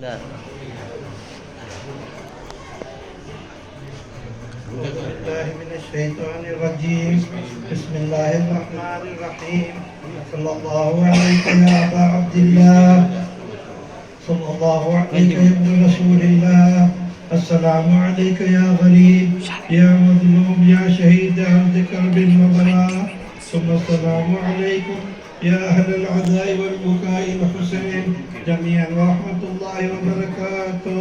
لا أعوذ بالله من الشيطان الرجيم. بسم الله الرحمن الرحيم. صلى الله عليك يا أبا عبد الله، صلى الله عليك يا ابن رسول الله. السلام عليك يا غريب، يا مظلوم، يا شهيد عبد كرب وبلاء. ثم السلام عليكم يا أهل العزاء والبكاء الحسين جميعا ورحمة الله وبركاته.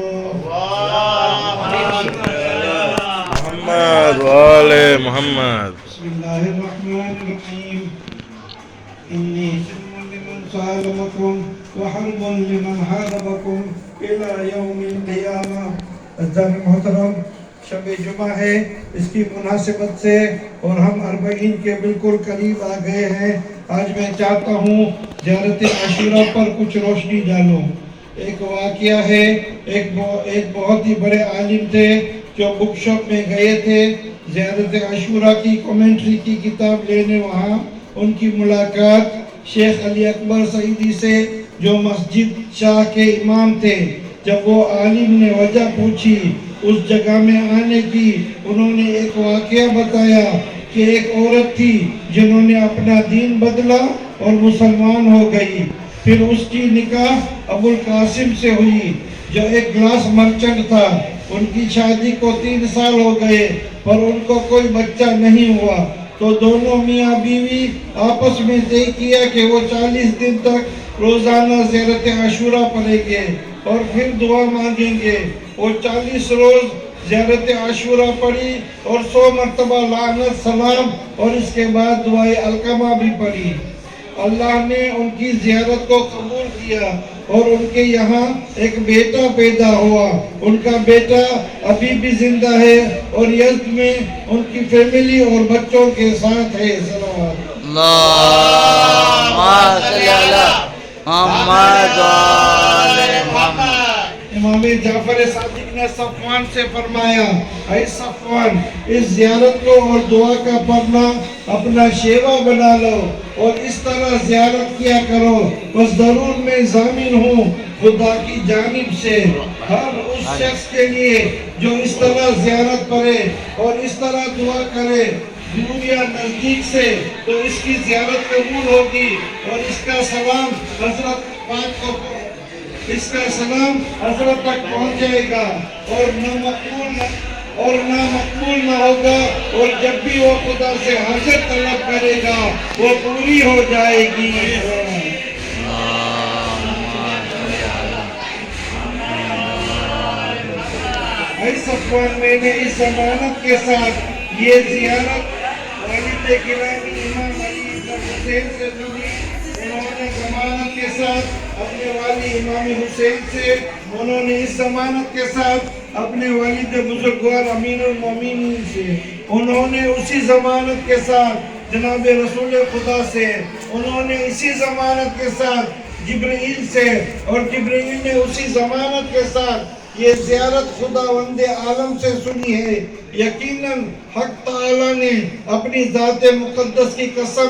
محمد وآل محمد. بسم الله الرحمن الرحيم. إني سلم لمن سالمكم وحرب لمن حاربكم إلى يوم القيامة. عزیز محترم، شب جمعہ ہے، اس کی مناسبت سے اور ہم 40 کے بالکل قریب آ گئے ہیں. آج میں چاہتا ہوں زیارت عاشورہ پر کچھ روشنی ڈالوں. ایک واقعہ ہے، ایک بہت ہی بڑے عالم تھے جو بک شاپ میں گئے تھے زیارت عاشورہ کی کمنٹری کی کتاب لینے. وہاں ان کی ملاقات شیخ علی اکبر سعیدی سے جو مسجد شاہ کے امام تھے. جب وہ عالم نے وجہ پوچھی اس جگہ میں آنے کی، انہوں نے ایک واقعہ بتایا کہ ایک عورت تھی جنہوں نے اپنا دین بدلا اور مسلمان ہو گئی. پھر اس کی نکاح ابو القاسم سے ہوئی جو ایک گلاس مرچنٹ تھا. ان کی شادی کو 3 سال ہو گئے پر ان کو کوئی بچہ نہیں ہوا. تو دونوں میاں بیوی آپس میں طے کیا کہ وہ 40 دن تک روزانہ زیارت عاشورہ پڑھیں گے اور پھر دعا مانگیں گے. وہ 40 روز زیارت عاشورہ پڑھی اور 100 مرتبہ لعنت سلام اور اس کے بعد دعائے علقمہ بھی پڑھی. اللہ نے ان کی زیارت کو قبول کیا اور ان کے یہاں ایک بیٹا پیدا ہوا. ان کا بیٹا ابھی بھی زندہ ہے اور یزد میں ان کی فیملی اور بچوں کے ساتھ ہے. صلوات اللہم صلی علی محمد وآل محمد. امام جعفر صادق نے صفوان سے فرمایا، اے صفوان، اس زیارت کو اور دعا کا پڑھنا اپنا شیوا بنا لو اور اس طرح زیارت کیا کرو. بس ضرور میں ضامن ہوں خدا کی جانب سے ہر اس شخص کے لیے جو اس طرح زیارت کرے اور اس طرح دعا کرے دور یا نزدیک سے، تو اس کی زیارت قبول ہوگی اور اس کا سلام حضرت پاک کو تک پہنچ جائے گا اور نہ مقبول نہ ہوگا. اور جب بھی وہ خدا سے حاجت طلب کرے گا وہ پوری ہو جائے گی. اے صفوان، میں نے اس ضمانت کے ساتھ یہ زیارت والد گرامی امام علی بن حسین سے سنی. انہوں نے ضمانت کے ساتھ اپنے والد امام حسین سے، انہوں نے اس ضمانت کے ساتھ اپنے والد بزرگوار امین المومنین سے، انہوں نے اسی ضمانت کے ساتھ جناب رسول خدا سے، انہوں نے اسی ضمانت کے ساتھ جبرائیل سے، اور جبرائیل نے اسی ضمانت کے ساتھ یہ زیارت خداوند عالم سے سنی ہے. یقیناً حق تعالی نے اپنی ذات مقدس کی قسم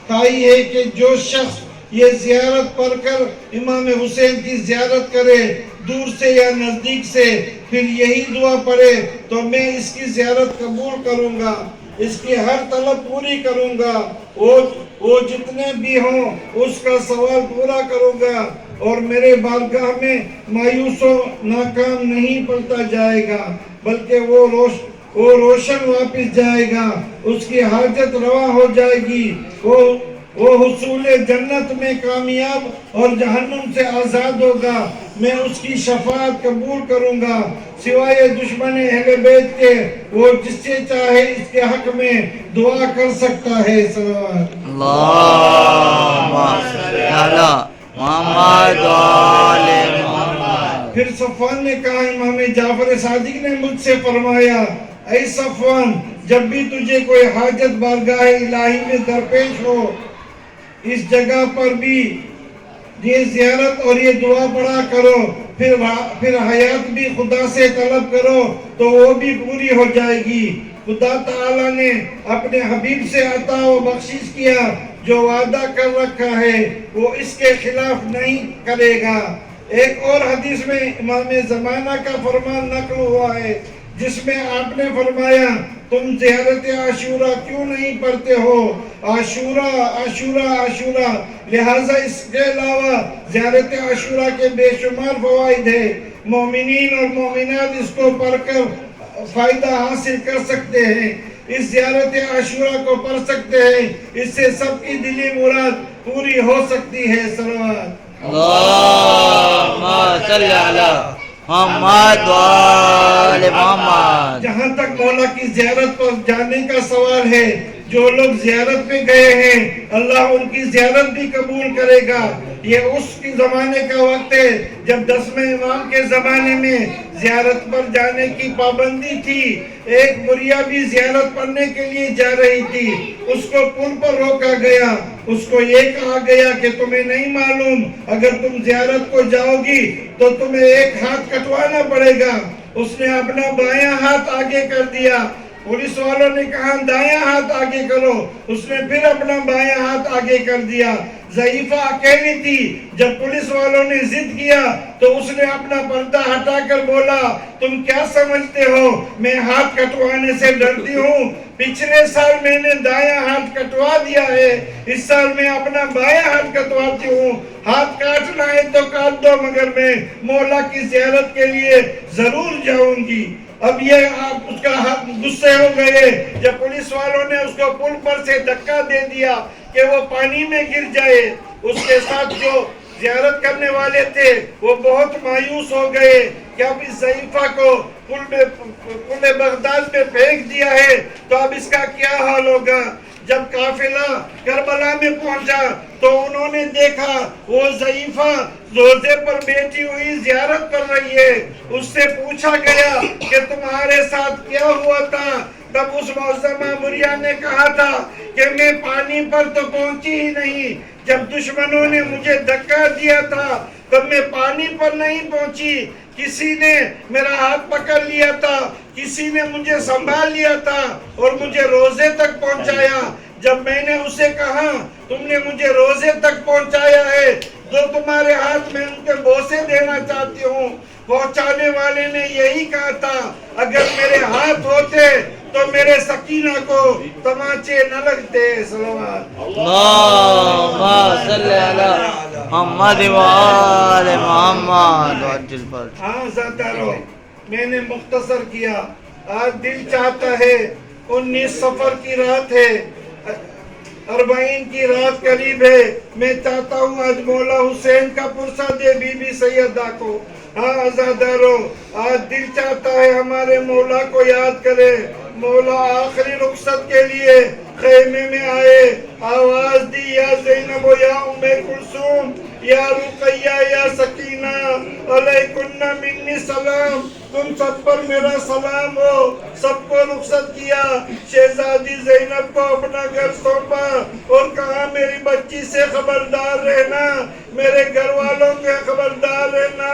کھائی ہے کہ جو شخص یہ زیارت پڑھ کر امام حسین کی زیارت کرے دور سے یا نزدیک سے، پھر یہی دعا پڑھے تو میں اس کی زیارت قبول کروں گا، اس کی ہر طلب پوری کروں گا، وہ جتنے بھی ہوں اس کا سوال پورا کروں گا اور میرے بارگاہ میں مایوس و ناکام نہیں پلتا جائے گا بلکہ وہ روشن واپس جائے گا. اس کی حاجت روا ہو جائے گی. وہ حصول جنت میں کامیاب اور جہنم سے آزاد ہوگا. میں اس کی شفاعت قبول کروں گا سوائے دشمن اہل بیت کے. وہ جس سے چاہے اس کے حق میں دعا کر سکتا ہے. صلوات اللہم صلی علی محمد وآل محمد. پھر صفوان نے کہا، امام جعفر صادق نے مجھ سے فرمایا، اے صفوان، جب بھی تجھے کوئی حاجت بارگاہ الہی میں درپیش ہو اس جگہ پر بھی یہ زیارت اور یہ دعا پڑھا کرو. پھر حیات بھی خدا سے طلب کرو تو وہ بھی پوری ہو جائے گی. خدا تعالی نے اپنے حبیب سے عطا و بخشش کیا، جو وعدہ کر رکھا ہے وہ اس کے خلاف نہیں کرے گا. ایک اور حدیث میں امام زمانہ کا فرمان نقل ہوا ہے جس میں آپ نے فرمایا تم زیارت عاشورہ کیوں نہیں پڑھتے ہو؟ عاشورہ عاشورہ عاشورہ، لہٰذا اس کے علاوہ زیارت عاشورہ کے بے شمار فوائد ہیں، مومنین اور مومنات اس کو پڑھ کر فائدہ حاصل کر سکتے ہیں، اس زیارت عاشورہ کو پڑھ سکتے ہیں، اس سے سب کی دلی مراد پوری ہو سکتی ہے۔ صلوات اللہم صلی علی محمد وآل محمد۔ جہاں تک مولا کی زیارت پر جانے کا سوال ہے، جو لوگ زیارت پہ گئے ہیں اللہ ان کی زیارت بھی قبول کرے گا۔ یہ اس کی زمانے کا وقت ہے جب 10ویں امام کے زمانے میں زیارت پر جانے کی پابندی تھی۔ ایک بڑھیا بھی زیارت پڑھنے کے لیے جا رہی تھی، اس کو پل پر روکا گیا، اس کو یہ کہا گیا کہ تمہیں نہیں معلوم اگر تم زیارت کو جاؤ گی تو تمہیں ایک ہاتھ کٹوانا پڑے گا۔ اس نے اپنا بایاں ہاتھ آگے کر دیا، پولیس والوں نے کہا دایاں ہاتھ آگے کرو، اس نے پھر اپنا بایاں ہاتھ آگے کر دیا۔ ضعیفہ اکیلی تھی، جب پولیس والوں نے ضد کیا تو اس نے اپنا پردہ ہٹا کر بولا تم کیا سمجھتے ہو میں ہاتھ کٹوانے سے ڈرتی ہوں؟ پچھلے سال میں نے دایاں ہاتھ کٹوا دیا ہے، اس سال میں اپنا بایاں ہاتھ کٹواتی ہوں۔ ہاتھ کاٹنا ہے تو کاٹ دو، مگر میں مولا کی زیارت کے لیے ضرور جاؤں گی۔ اب یہ آپ اس کا ہاتھ غصے ہو گئے جب پولیس والوں نے اس کو پل پر سے دھکا دے دیا کہ وہ پانی میں گر جائے۔ اس کے ساتھ جو زیارت کرنے والے تھے وہ بہت مایوس ہو گئے کہ اب اس ضعیفہ کو پل بغداد میں پھینک دیا ہے تو اب اس کا کیا حال ہوگا۔ جب قافلہ کربلا میں پہنچا تو انہوں نے دیکھا وہ ضعیفہ روزے پر بیٹھی ہوئی زیارت کر رہی ہے۔ اس سے پوچھا گیا کہ تمہارے ساتھ کیا ہوا تھا؟ تب اس معظمہ بڑھیا نے کہا تھا کہ میں پانی پر تو پہنچی ہی نہیں، جب دشمنوں نے مجھے دھکا دیا تھا تب میں پانی پر نہیں پہنچی، کسی نے میرا ہاتھ پکڑ لیا تھا، کسی نے مجھے سنبھال لیا تھا اور مجھے روزے تک پہنچایا۔ جب میں نے اسے کہا تم نے مجھے روزے تک پہنچایا ہے تو تمہارے ہاتھ میں ان کے بوسے دینا چاہتی ہوں، پہنچانے والے نے یہی کہا تھا اگر میرے ہاتھ ہوتے تو میرے سکینہ کو تمانچے نہ لگتے۔ صلوات اللہم صلی علی محمد وآل محمد وعجل فرج۔ ہاں ذاتارو، میں نے مختصر کیا، آج دل چاہتا ہے 19 صفر کی رات ہے، 40 کی رات قریب ہے، میں چاہتا ہوں آج مولا حسین کا پرسہ دے بی بی سیدہ کو۔ ہاں عزادارو، آج دل چاہتا ہے ہمارے مولا کو یاد کرے۔ مولا آخری رخصت کے لیے خیمے میں آئے، آواز دی یا زینب و یا ام کلثوم یا رقیہ یا سکینہ علیکن منی سلام، تم سب پر میرا سلام ہو۔ سب کو رخصت کیا، شہزادی زینب کو اپنا گھر سونپا اور کہا میری بچی سے خبردار رہنا، میرے گھر والوں کے خبردار رہنا،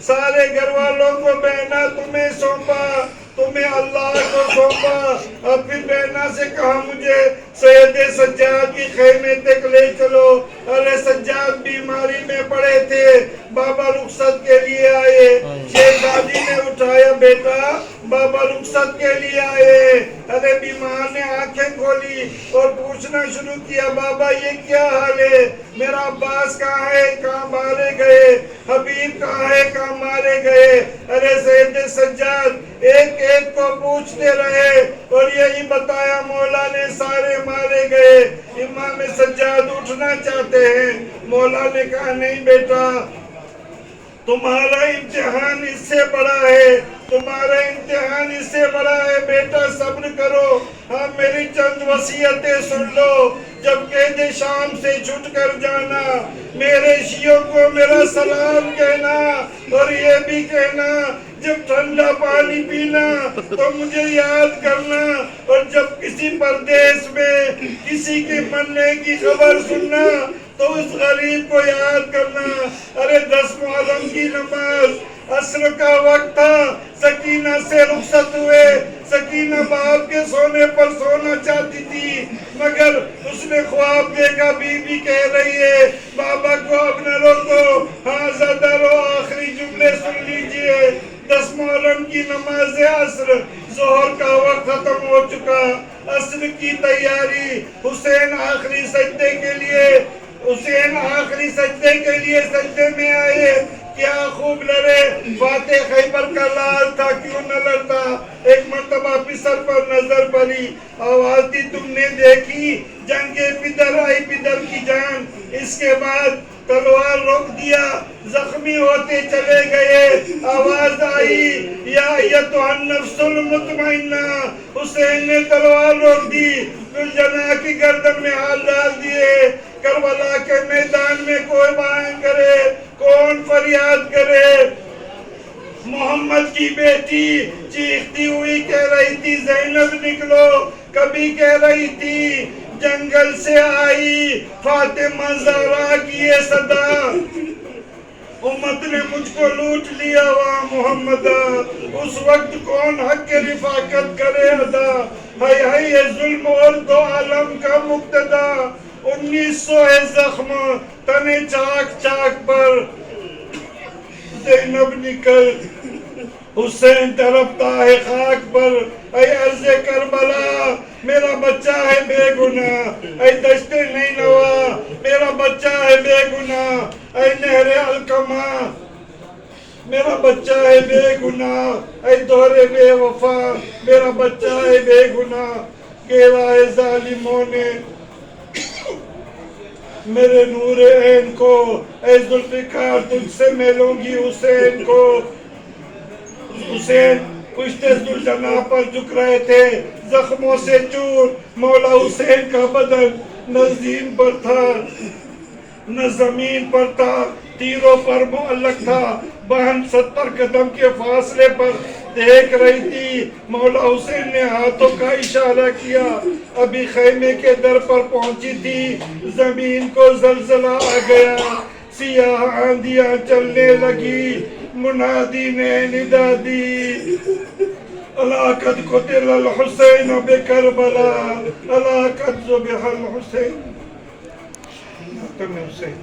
سارے گھر والوں کو بہنا تمہیں سونپا، تمہیں اللہ کو سونپا۔ اور پھر بہنا سے کہا مجھے سید سجاد کی خیمے تک لے چلو۔ ارے سجاد بیماری میں پڑے تھے، بابا رخصت کے لیے آئے۔ شہزادی نے اٹھایا بیٹا بابا رخصت کے لیے آئے۔ ارے بیمار نے آنکھیں کھولی اور پوچھنا شروع کیا بابا یہ کیا حال ہے، میرا عباس کہاں ہے، کہاں مارے گئے، حبیب کہاں ہے، کہاں مارے گئے۔ ارے سید سجاد ایک ایک کو پوچھتے رہے اور یہی بتایا مولا نے سارے مارے گئے۔ امام سجاد اٹھنا چاہتے ہیں، مولا نے کہا نہیں بیٹا، تمہارا امتحان اس سے بڑا ہے، تمہارا امتحان اس سے بڑا ہے، بیٹا صبر کرو۔ ہاں میری چند وصیتیں سن لو، جب قید شام سے چھٹ کر جانا میرے شیعوں کو میرا سلام کہنا اور یہ بھی کہنا جب ٹھنڈا پانی پینا تو مجھے یاد کرنا، اور جب کسی پردیس میں کسی کے مرنے کی خبر سننا تو اس غریب کو یاد کرنا۔ ارے 10 محرم کی نماز عصر کا وقت تھا، سکینہ سے رخصت ہوئے، سکینہ باپ کے سونے پر سونا چاہتی تھی، مگر اس نے خواب دیکھا، بی بی کہہ رہی ہے بابا کو اب نہ روکو، ہاں زیادہ رو، آخری جملے سن لیجئے۔ 10 محرم کی نماز عصر، ظہر کا وقت ختم ہو چکا، عصر کی تیاری، حسین آخری سجدے کے لیے سجدے میں آئے، کیا خوب لڑے، فاتح خیبر کا لال تھا، کیوں نہ لڑتا۔ ایک مرتبہ پسر پر نظر پڑی، آواز دی تم نے دیکھی، جنگ پدر آئی پدر کی جان، اس کے بعد تلوار روک دیا، زخمی ہوتے چلے گئے، آواز آئی یا ایتھا النفس المطمئنہ، حسین نے تلوار روک دی، دلجنا کی گردن میں ہاتھ ڈال دیے، کربلا کے میدان میں کوئی بیان کرے، کون فریاد کرے۔ محمد کی بیٹی چیختی ہوئی کہہ رہی تھی زینب نکلو، کبھی کہہ رہی تھی جنگل سے آئی فاطمہ زہرا کی یہ صدا، امت نے مجھ کو لوٹ لیا وا محمدہ، اس وقت کون حق کے رفاقت کرے ادا، ہائے ہائے یہ ظلم اور دو عالم کا مقتدا، 1900 ہے زخم تنے چاک چاک پر، زینب نکل حسین تڑپتا ہے خاک پر، اے عرض کربلا میرا بچہ ہے بے گناہ، اے دشت نینوا میرا بچہ ہے بے گناہ، اے نہر الکما میرا بچہ ہے بے گناہ، اے دور بے وفا میرا بچہ ہے بے گناہ، گھیرا ہے ظالموں نے میرے نور عین کو، اے ذوالفقار تجھ سے ملوں گی حسین کو۔ حسین پشت ذوالجناح پر جھک رہے تھے، زخموں سے چور، مولا حسین کا بدن نہ زین پر تھا نہ زمین پر تھا، تیروں پر معلق تھا، بہن 70 قدم کے فاصلے پر دیکھ رہی تھی، مولا حسین نے ہاتھوں کا اشارہ کیا، ابھی خیمے کے در پر پہنچی تھی، زمین کو زلزلہ آ گیا، سیاہ آندیاں چلنے لگی، منادی نے ندا دی، الا قد قتل الحسین بکربلا، الا قد ذبح الحسین، ماتم حسین۔